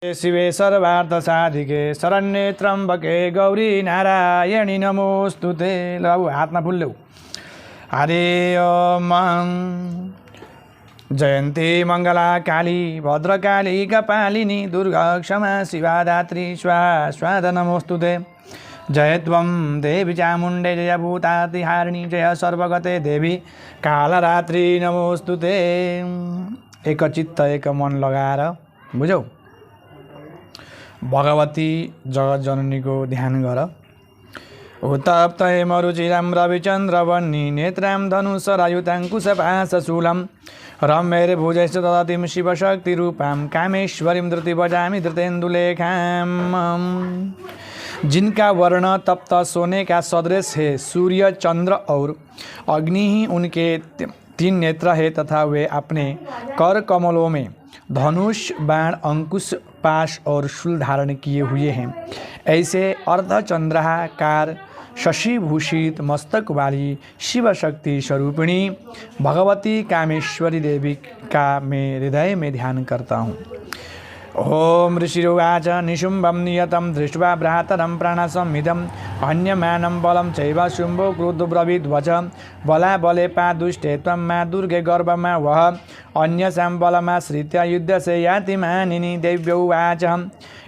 शिवे सर्वार्थसाधिके शरण्ये त्र्यम्बके गौरी नारायणी नमोस्तुते। ल अब हातमा फुल्यौ। हरे ओम। जयन्ती मङ्गला काली भद्रकाली कपालिनी दुर्गा क्षमा शिवा धात्री स्वाहा नमोस्तुते। जय त्वं देवी चामुण्डे जय भूतातिहारिणी जय सर्वगते देवी कालरात्रि नमोस्तुते। एक चित्त एक मन लगाएर बुझौ भगवती जगत जननी को ध्यान गर। उत्तप्त हेमरुचिरां रविचन्द्रवह्नि नेत्रां धनुषरायुताङ्कुशपाशशूलं रम्यैर्भुजैश्च ददतीं शिवशक्तिरूपां कामेश्वरीं धृति भजामि धृतेन्दुलेखां। जिनका वर्ण तप्त सोने का सदृश है, सूर्य चंद्र और अग्नि ही उनके 3 नेत्र है तथा वे अपने कर कमलों में धनुष बाण अंकुश पाश और शूल धारण किए हुए हैं। ऐसे अर्धचंद्राकार शशिभूषित मस्तक वाली शिव शक्ति स्वरूपिणी भगवती कामेश्वरी देवी का मैं हृदय में ध्यान करता हूँ। ओम ऋषिरुवाच निशुम्भं नियतं दृष्ट्वा भ्रातरं प्राणसंहितं हन्यमानं बलं चैव शुम्भो क्रुद्धब्रवीद्वच बला बले पादुष्टे त्वं मा दुर्गे गर्भमा वह अन्यसां बलमाश्रित्य युद्धसे याति मानिनी। देव्यौवाच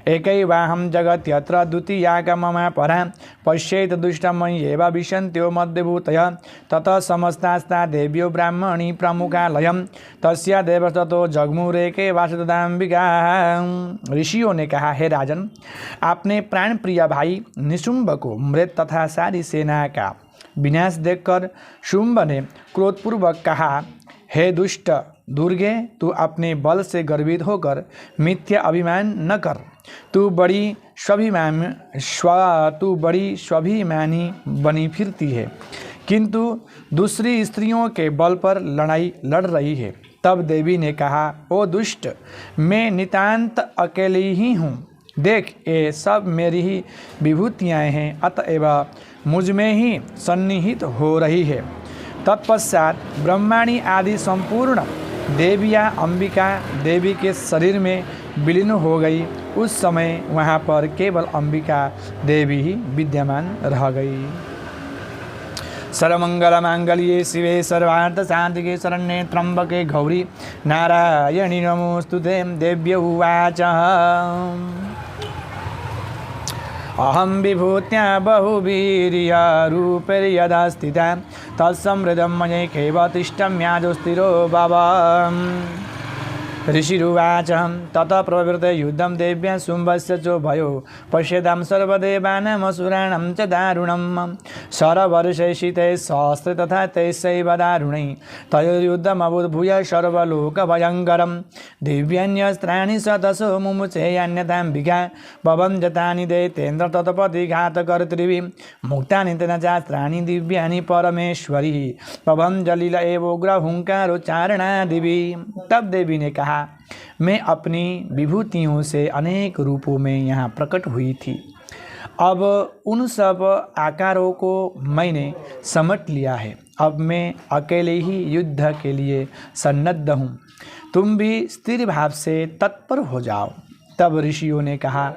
एकैवाहं जगत्यत्र द्वितीयाका मम परा पश्येत दुष्टमय्येव विशन्त्यो मध्यभूतयः ततः समस्तास्ता देव्यो ब्राह्मणी प्रमुखालयं तस्या देवस्ततो जगमुरेके वासुदाम्बिका। ऋषियों ने कहा, हे राजन, आपने प्राण प्रिय भाई निशुम्भ को मृत तथा सारी सेना का विनाश देखकर शुम्भ ने क्रोधपूर्वक कहा, हे दुष्ट दुर्गे, तू अपने बल से गर्वित होकर मिथ्या अभिमान न कर। तू बड़ी स्वाभिमानी बनी फिरती है, किंतु दूसरी स्त्रियों के बल पर लड़ाई लड़ रही है। तब देवी ने कहा, ओ दुष्ट, मैं नितांत अकेली ही हूँ। देख, ये सब मेरी ही विभूतियाँ हैं, अतएव मुझ में ही सन्निहित हो रही है। तत्पश्चात ब्रह्माणी आदि संपूर्ण देवियाँ अंबिका देवी के शरीर में विलीन हो गई। उस समय वहाँ पर केवल अंबिका देवी ही विद्यमान रह गई। सर्वमंगलमांगल्ये शिवे सर्वार्थसाधिके शरण्ये त्र्यंबके गौरी नारायणी नमोस्तुते। देव्य उवाच अहं विभूत्या बहुवीर्यरूपैर्यदा स्थिता तत्समृद्धं मयैकैव तिष्ठम्याजो स्थिरो भव। ऋषिरुवाच ततः प्रवृत्ते युद्धं देव्या शुम्भस्य च भयो पश्यतां सर्वदेवानामसुराणां च दारुणं शरवर्षैषितैः सहस्रे तथा तैश्चैव दारुणैः तयोर्युद्धमभूद्भूय सर्वलोकभयङ्करं। दिव्यान्यस्त्राणि शतशो मुमुचे अन्यथाम्बिका भवञ्जतानि दैत्येन्द्र तत्पतिघातकर्तृभिः मुक्तानि तेन चास्त्राणि दिव्यानि परमेश्वरी भवञ्जलिल एवोग्रहुङ्कारोच्चारणादिभिः। तब देवी ने कहा, मैं अपनी विभूतियों से अनेक रूपों में यहाँ प्रकट हुई थी। अब उन सब आकारों को मैंने समट लिया है। अब मैं अकेले ही युद्ध के लिए सन्नद्ध हूँ। तुम भी स्थिर भाव से तत्पर हो जाओ। तब ऋषियों ने कहा,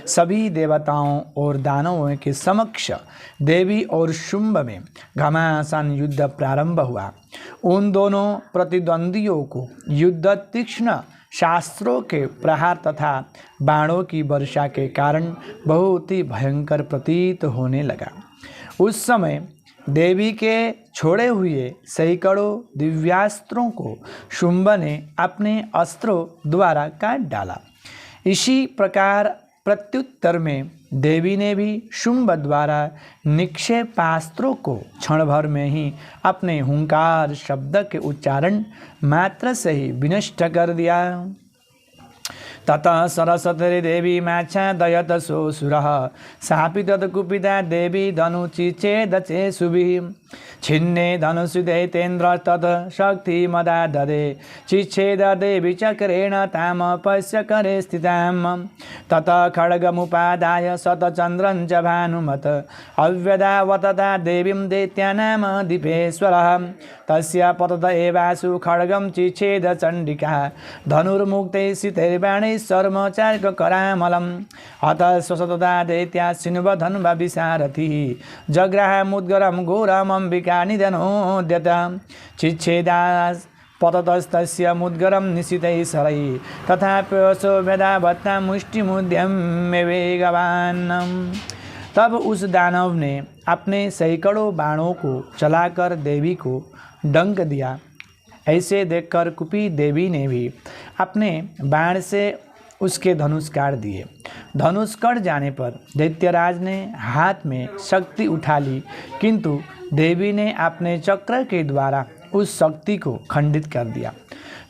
सभी देवताओं और दानवों के समक्ष देवी और शुम्भ में घमासान युद्ध प्रारंभ हुआ। उन दोनों प्रतिद्वंदियों को युद्ध तीक्ष्ण शास्त्रों के प्रहार तथा बाणों की वर्षा के कारण बहुत ही भयंकर प्रतीत होने लगा। उस समय देवी के छोड़े हुए सैकड़ों दिव्यास्त्रों को शुम्भ ने अपने अस्त्रों द्वारा काट डाला। इसी प्रकार प्रत्युत्तर में देवी ने भी शुम्भ द्वारा निक्षेपास्त्रों को क्षण भर में ही अपने हुंकार शब्द के उच्चारण मात्र से ही विनष्ट कर दिया। ततः सरस्वती देवी माच्छादयत सोऽसुरः सापि तत्कुपिता देवी धनुचिच्छेदचे शुभिः छिन्ने धनुषि दैत्येन्द्र तत् शक्तिमदा ददे चिच्छेद देवी चक्रेण ताम पश्य करे स्थितां ततः खड्गमुपादाय शतचन्द्रं च भानुमत अव्यदावतता देवीं दैत्यानाम दीपेश्वरः तस्य पतत एवासु खड्गं चिच्छेद चण्डिका धनुर्मुक्तैः सितैर्बाणैः शर्मचार्ककरामलम् अतः स्वसतता दैत्या सिन्वधन्वा विशारथिः जग्राह मुद्गरं घोरमम्बिका निधनोद्यत चिच्छेदा पततस्तस्य मुद्गरं निशितैः शरैः तथाप्यसो वेदावत्ता मुष्टिमुद्यम्य वेगवान्। तब उस दानव ने अपने सैकड़ों बाणों को चलाकर देवी को डंक दिया। ऐसे देखकर कुपी देवी ने भी अपने बाण से उसके धनुष काट दिए। धनुष कट जाने पर दैत्यराज ने हाथ में शक्ति उठा ली, किंतु देवी ने अपने चक्र के द्वारा उस शक्ति को खंडित कर दिया।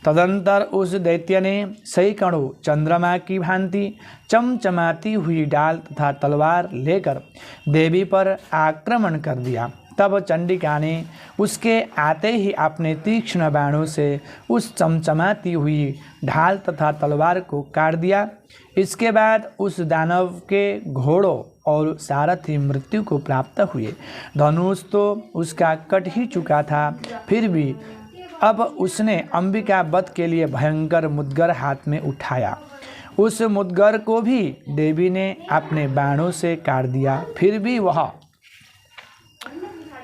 तदंतर उस दैत्य ने सैकड़ों चंद्रमा की भांति चमचमाती हुई डाल तथा तलवार लेकर देवी पर आक्रमण कर दिया। तब चंडिका ने उसके आते ही अपने तीक्ष्ण बाणों से उस चमचमाती हुई ढाल तथा तलवार को काट दिया। इसके बाद उस दानव के घोड़ों और सारथी मृत्यु को प्राप्त हुए। धनुष तो उसका कट ही चुका था, फिर भी अब उसने अंबिका वध के लिए भयंकर मुद्गर हाथ में उठाया। उस मुद्गर को भी देवी ने अपने बाणों से काट दिया। फिर भी वह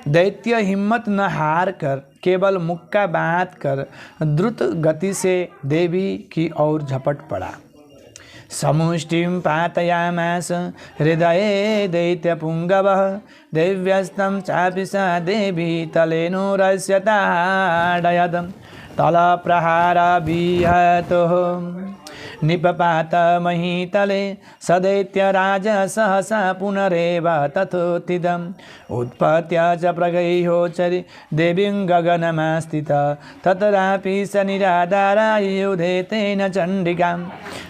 दैत्य हिम्मत न हार कर केवल मुक्का बांध कर द्रुत गति से देवी की ओर झपट पड़ा। समुष्टिं पातयामास हृदये दैत्यपुङ्गवः देव्यस्तं चापि सा देवी तलेनोरस्य ताडयत् तलप्रहारविहतः निपपात महीतले सदैत्यराज सहसा पुनरेव तथोत्थितम् उत्पत्य च प्रगैहोचरि देवीं गगनमास्थितः तत्रापि स निराधारा युधे तेन चण्डिकां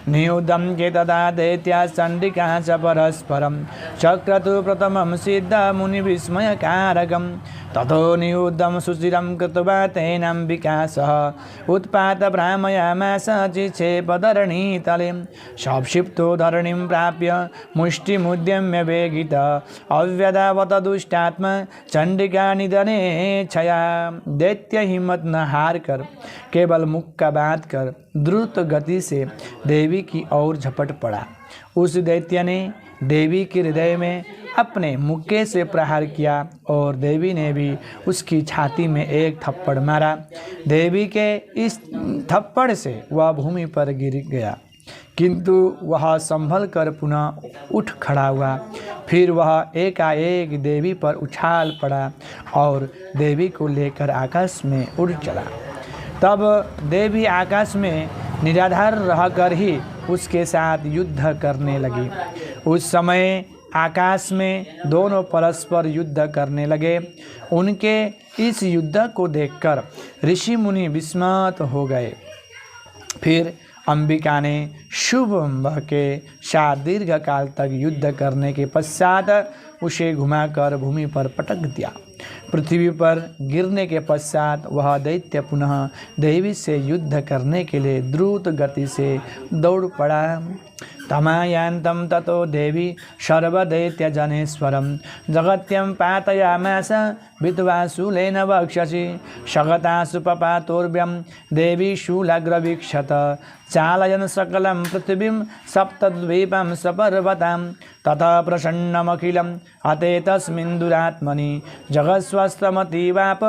नियुद्धं के तदा दैत्या चण्डिका च परस्परं चक्रतु प्रथमं सिद्धमुनिविस्मयकारकं ततो नियुद्धं सुचिरं कृत्वा तेनाम्बिका सह उत्पात भ्रामयामास चिक्षेपधरणीतले संक्षिप्तो धरणीं प्राप्य मुष्टिमुद्यम्य वेगित अव्यदावत दुष्टात्मा चंडिका निधने छया। दैत्य हिम्मत न हार कर केवल मुक्का बांध कर द्रुत गति से देवी की ओर झपट पड़ा। उस दैत्य ने देवी के हृदय में अपने मुक्के से प्रहार किया और देवी ने भी उसकी छाती में एक थप्पड़ मारा। देवी के इस थप्पड़ से वह भूमि पर गिर गया, किंतु वह संभल कर पुनः उठ खड़ा हुआ। फिर वह एकाएक देवी पर उछाल पड़ा और देवी को लेकर आकाश में उड़ चला। तब देवी आकाश में निराधार रहकर ही उसके साथ युद्ध करने लगी। उस समय आकाश में दोनों परस्पर युद्ध करने लगे। उनके इस युद्ध को देखकर ऋषि मुनि विस्मित हो गए। फिर अंबिका ने शुभ के साथ दीर्घ काल तक युद्ध करने के पश्चात उसे घुमाकर भूमि पर पटक दिया। पृथ्वी पर गिरने के पश्चात वह दैत्य पुनः देवी से युद्ध करने के लिए द्रुत गति से दौड़ पड़ा। तमायान्तं ततो देवी सर्वदैत्यजनेश्वरं जगत्यं पातयामास विद्वा शूलेन वक्षसि शगतासु पपातोर्व्यं देवी शूलाग्रवीक्षत चालयन् सकलं पृथिवीं सप्तद्वीपं सपर्वतां ततः प्रसन्नमखिलं हते तस्मिन् दुरात्मनि जगत्स्वस्थमतीवाप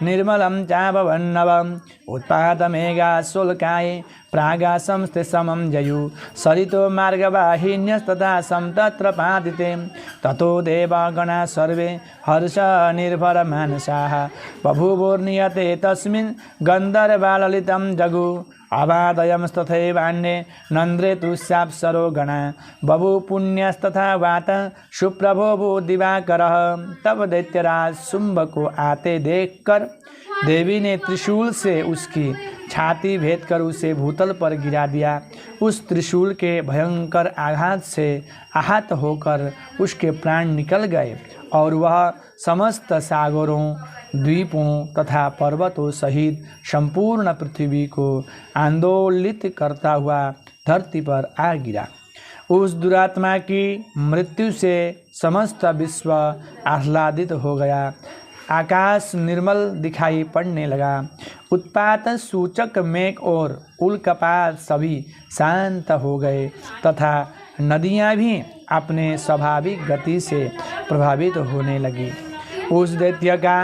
निर्मलं चाभवन्नवम् उत्पातमेघाशुल्काय प्रागासंस्थे समं जयु सरितो मार्गवाहिन्यस्तथा तत्र पादिते ततो देवगणा सर्वे हर्ष निर्भर मानसाः बभूवोर्नियते तस्मिन् गन्धर्वाललितं जगु अबादयंस्तथैवान्ये नन्द्रे तुस्याप्सरो गणा बभू पुण्यस्तथा वात सुप्रभो दिवाकरः। तब दैत्यराज शुंभ को आते देखकर देवी ने त्रिशूल से उसकी छाती भेद कर उसे भूतल पर गिरा दिया। उस त्रिशूल के भयंकर आघात से आहत होकर उसके प्राण निकल गए और वह समस्त सागरों, द्वीपों तथा पर्वतों सहित संपूर्ण पृथ्वी को आंदोलित करता हुआ धरती पर आ गिरा। उस दुरात्मा की मृत्यु से समस्त विश्व आह्लादित हो गया। आकाश निर्मल दिखाई पड़ने लगा। उत्पात सूचक मेघ और उल्कापात सभी शांत हो गए तथा नदियां भी अपने स्वाभाविक गति से प्रभावित होने लगी। उस दैत्य का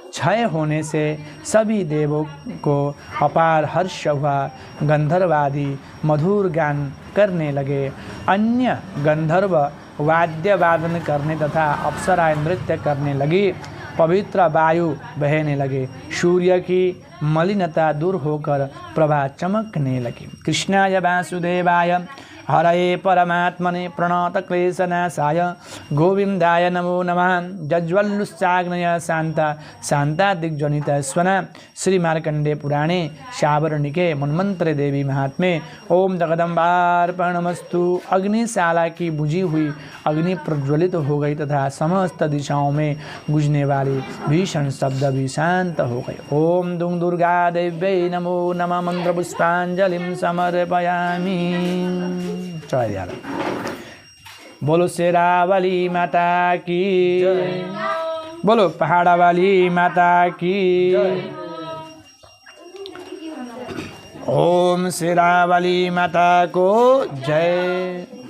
क्षय होने से सभी देवों को अपार हर्ष हुआ। गंधर्वादी मधुर गान करने लगे। अन्य गंधर्व वाद्य वादन करने तथा अप्सराएं नृत्य करने लगी। पवित्र वायु बहने लगे। सूर्य की मलिनता दूर होकर प्रभा चमकने लगी। कृष्णाय वासुदेवाय हरये परमात्मने प्रणतक्लेशनाशाय गोविंदाय नमो नमः। जज्वल्लुश्चाग्नय शांता शांता दिग्जनित स्वना। श्री मार्कंडे पुराणे शाबरणिके मन्वंतरे देवी महात्म्ये। ओम जगदम्बार्पणमस्तु। अग्निशाला की बुझी हुई अग्नि प्रज्वलित हो गई तथा समस्त दिशाओं में गूंजने वाले भीषण शब्द भी शांत हो गए। ओम दुं दुर्गा देव्यै नमो नमः। मंत्र पुष्पांजलिं समर्पयामि। बोलो शेरावाली माता की, बोलो पहाड़ा वाली माता की। ओम शेरावाली माता को जय।